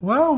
Well,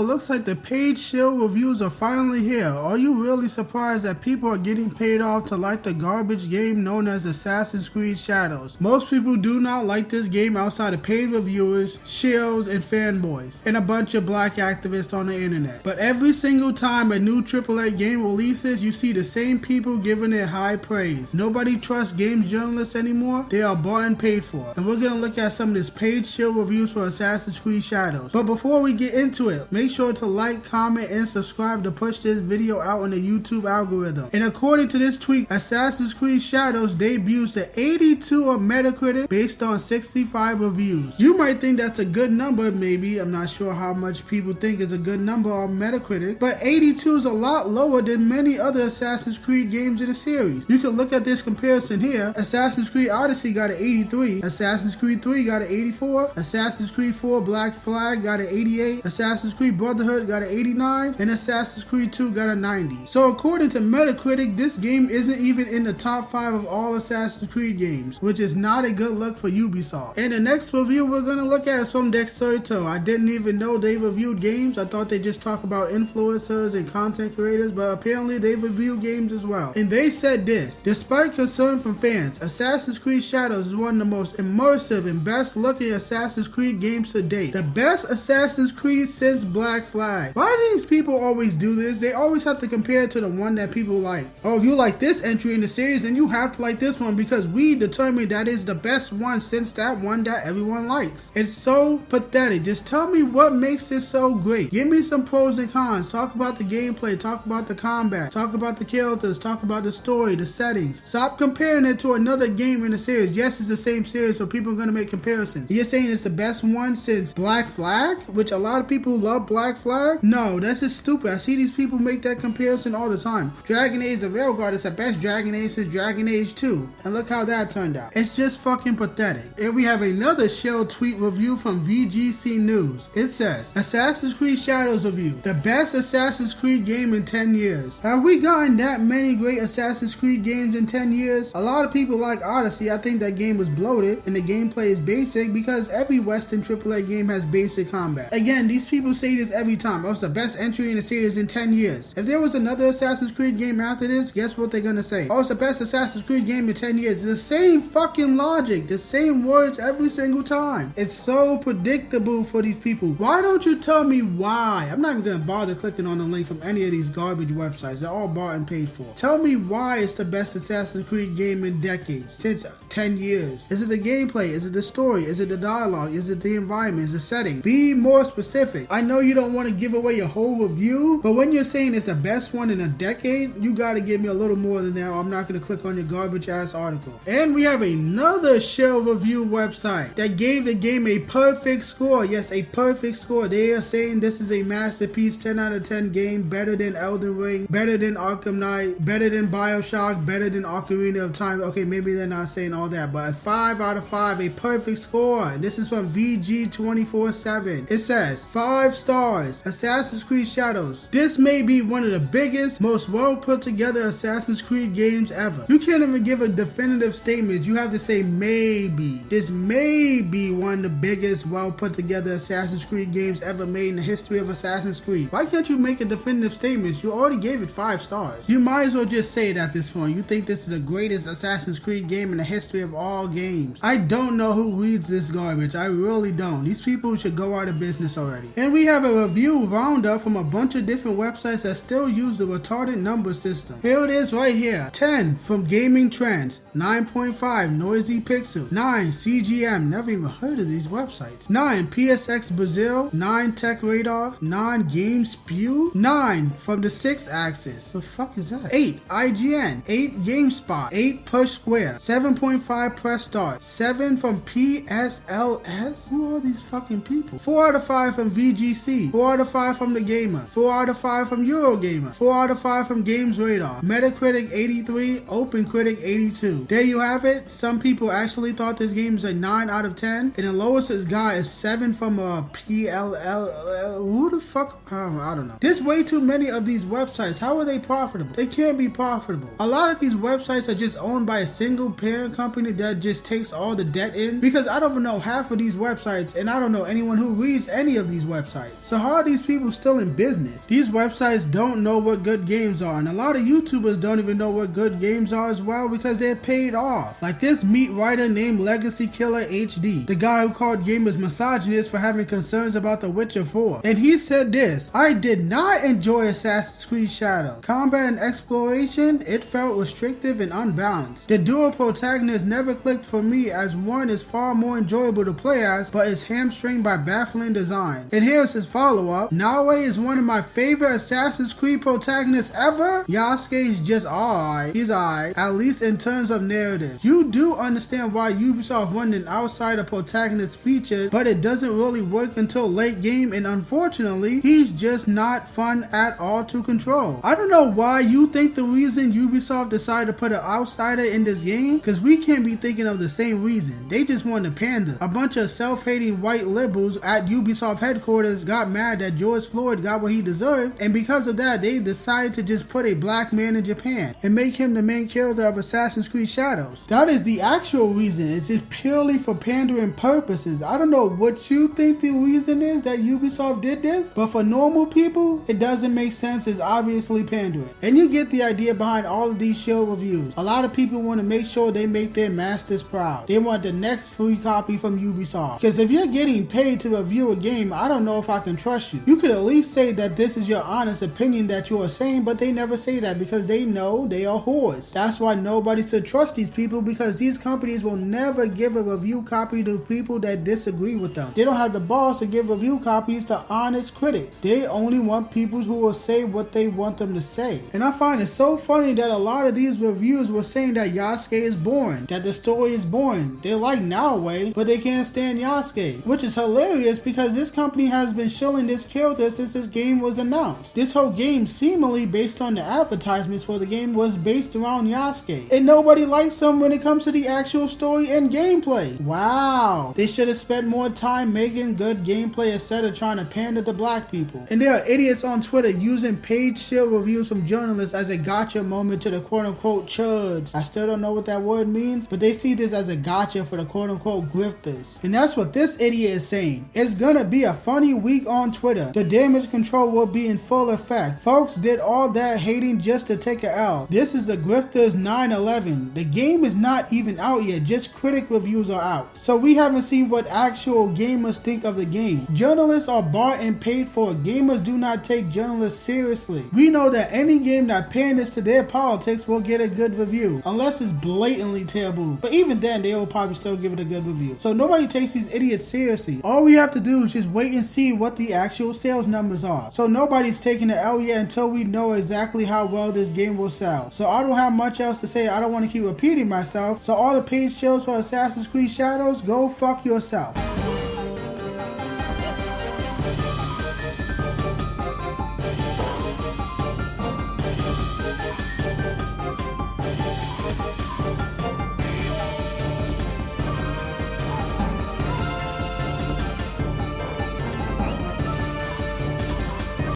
looks like the paid Shill reviews are finally here. Are you really surprised that people are getting paid off to like the garbage game known as Assassin's Creed Shadows? Most people do not like this game outside of paid reviewers, shills, and fanboys, and a bunch of black activists on the internet. But every single time a new AAA game releases, you see the same people giving it high praise. Nobody trusts games journalists anymore. They are bought and paid for. And we're gonna look at some of this paid Shill reviews for Assassin's Creed Shadows. But before we get into it, make sure to like, comment, and subscribe to push this video out in the YouTube algorithm. And according to this tweet, Assassin's Creed Shadows debuts at 82 on Metacritic based on 65 reviews. You might think that's a good number, maybe. I'm not sure how much people think is a good number on Metacritic, but 82 is a lot lower than many other Assassin's Creed games in the series. You can look at this comparison here. Assassin's Creed Odyssey got an 83, Assassin's Creed 3 got an 84, Assassin's Creed 4 Black Flag got an 88, Assassin's Creed Brotherhood got an 89, and Assassin's Creed 2 got a 90. So according to Metacritic, this game isn't even in the top 5 of all Assassin's Creed games, which is not a good look for Ubisoft. And the next review we're going to look at is from Dexerto. I didn't even know they reviewed games. I thought they just talk about influencers and content creators, but apparently they review games as well. And they said this: despite concern from fans, Assassin's Creed Shadows is one of the most immersive and best looking Assassin's Creed games to date. The best Assassin's Creed since Black Flag. Why do these people always do this? They always have to compare it to the one that people like. Oh, if you like this entry in the series, then you have to like this one because we determined that is the best one since that one that everyone likes. It's so pathetic. Just tell me what makes it so great. Give me some pros and cons. Talk about the gameplay. Talk about the combat. Talk about the characters. Talk about the story, the settings. Stop comparing it to another game in the series. Yes, it's the same series, so people are going to make comparisons. You're saying it's the best one since Black Flag, which a lot of people love Black Flag? No, that's just stupid. I see these people make that comparison all the time. Dragon Age the Railguard is the best Dragon Age since Dragon Age 2. And look how that turned out. It's just fucking pathetic. And we have another Shill tweet review from VGC News. It says, Assassin's Creed Shadows review. The best Assassin's Creed game in 10 years. Have we gotten that many great Assassin's Creed games in 10 years? A lot of people like Odyssey. I think that game was bloated and the gameplay is basic because every Western AAA game has basic combat. Again, these people say this every time. Oh, it's the best entry in the series in 10 years. If there was another Assassin's Creed game after this, guess what they're gonna say? Oh, it's the best Assassin's Creed game in 10 years. It's the same fucking logic, the same words every single time. It's so predictable for these people. Why don't you tell me why? I'm not even gonna bother clicking on the link from any of these garbage websites. They're all bought and paid for. Tell me why it's the best Assassin's Creed game in decades, since 10 years. Is it the gameplay? Is it the story? Is it the dialogue? Is it the environment? Is it the setting? Be more specific. I know you don't want to give away your whole review, but when you're saying it's the best one in a decade, you gotta give me a little more than that, or I'm not gonna click on your garbage ass article. And we have another Shill review website that gave the game a perfect score. Yes, a perfect score. They are saying this is a masterpiece, 10 out of 10 game, better than Elden Ring, better than Arkham Knight, better than Bioshock, better than Ocarina of Time. Okay, maybe they're not saying all that, but a 5 out of 5, a perfect score. And this is from VG247. It says 5 stars. Assassin's Creed Shadows. This may be one of the biggest, most well put together Assassin's Creed games ever. You can't even give a definitive statement. You have to say maybe. This may be one of the biggest, well put together Assassin's Creed games ever made in the history of Assassin's Creed. Why can't you make a definitive statement? You already gave it 5 stars. You might as well just say it at this point. You think this is the greatest Assassin's Creed game in the history of all games. I don't know who reads this garbage. I really don't. These people should go out of business already. And we have a review roundup from a bunch of different websites that still use the retarded number system. Here it is right here. 10 from Gaming Trends, 9.5 Noisy Pixel, 9 CGM, never even heard of these websites, 9 PSX Brazil, 9 Tech Radar, 9 Game Spew, 9 from the 6 Axis. The fuck is that? 8 IGN, 8 GameSpot, 8 Push Square, 7.5 Press Start, 7 from PSLS. Who are these fucking people? 4 out of 5 from VGC, 4 out of 5 from The Gamer, 4 out of 5 from Eurogamer, 4 out of 5 from Games Radar, Metacritic 83, OpenCritic 82. There you have it. Some people actually thought this game is a 9 out of 10, and the lowest it's got is 7 from a PLL. Who the fuck? I don't know. There's way too many of these websites. How are they profitable? They can't be profitable. A lot of these websites are just owned by a single parent company that just takes all the debt in, because I don't know half of these websites, and I don't know anyone who reads any any of these websites. So how are these people still in business? These websites don't know what good games are, and a lot of YouTubers don't even know what good games are as well because they're paid off. Like this meat writer named Legacy Killer HD, the guy who called gamers misogynist for having concerns about The Witcher 4. And he said this: "I did not enjoy Assassin's Creed Shadow. Combat and exploration, it felt restrictive and unbalanced. The dual protagonist never clicked for me, as one is far more enjoyable to play as, but is hamstringed by baffling design." And here's his follow-up: "Naoe is one of my favorite Assassin's Creed protagonists ever. Yasuke's just alright. He's alright, at least in terms of narrative. You do understand why Ubisoft wanted an outsider protagonist featured, but it doesn't really work until late game, and unfortunately, he's just not fun at all to control." I don't know why you think the reason Ubisoft decided to put an outsider in this game, because we can't be thinking of the same reason. They just want to pander. A bunch of self-hating white liberals at Ubisoft headquarters got mad that George Floyd got what he deserved, and because of that, they decided to just put a black man in Japan and make him the main character of Assassin's Creed Shadows. That is the actual reason. It's just purely for pandering purposes. I don't know what you think the reason is that Ubisoft did this, but for normal people, it doesn't make sense. It's obviously pandering. And you get the idea behind all of these Shill reviews. A lot of people want to make sure they make their masters proud. They want the next free copy from Ubisoft. Because if you're getting paid to review a game, I don't know if I can trust you. You could at least say that this is your honest opinion that you are saying, but they never say that because they know they are whores. That's why nobody should trust these people, because these companies will never give a review copy to people that disagree with them. They don't have the balls to give review copies to honest critics. They only want people who will say what they want them to say. And I find it so funny that a lot of these reviews were saying that Yasuke is boring, that the story is boring. They like Naoe, but they can't stand Yasuke, which is hilarious because this company has been shilling this character since this game was announced. This whole game, seemingly based on the advertisements for the game, was based around Yasuke, and nobody likes him when it comes to the actual story and gameplay. Wow, they should have spent more time making good gameplay instead of trying to pander to black people. And there are idiots on Twitter using paid Shill reviews from journalists as a gotcha moment to the quote-unquote chuds. I still don't know what that word means, but they see this as a gotcha for the quote-unquote grifters. And that's what this idiot is saying. It's gonna be a funny week on Twitter. The damage control will be in full effect. Folks did all that hating just to take a L. This is the grifters 9/11. The game is not even out yet, just critic reviews are out. So we haven't seen what actual gamers think of the game. Journalists are bought and paid for. Gamers do not take journalists seriously. We know that any game that panders to their politics will get a good review, unless it's blatantly terrible. But even then, they will probably still give it a good review. So nobody takes these idiots seriously. All we have to do is just wait and see what the actual sales numbers are. So nobody's taking the L yet until we know exactly how well this game will sell. So I don't have much else to say. I don't want to keep repeating myself. So all the paid shows for Assassin's Creed Shadows, go fuck yourself.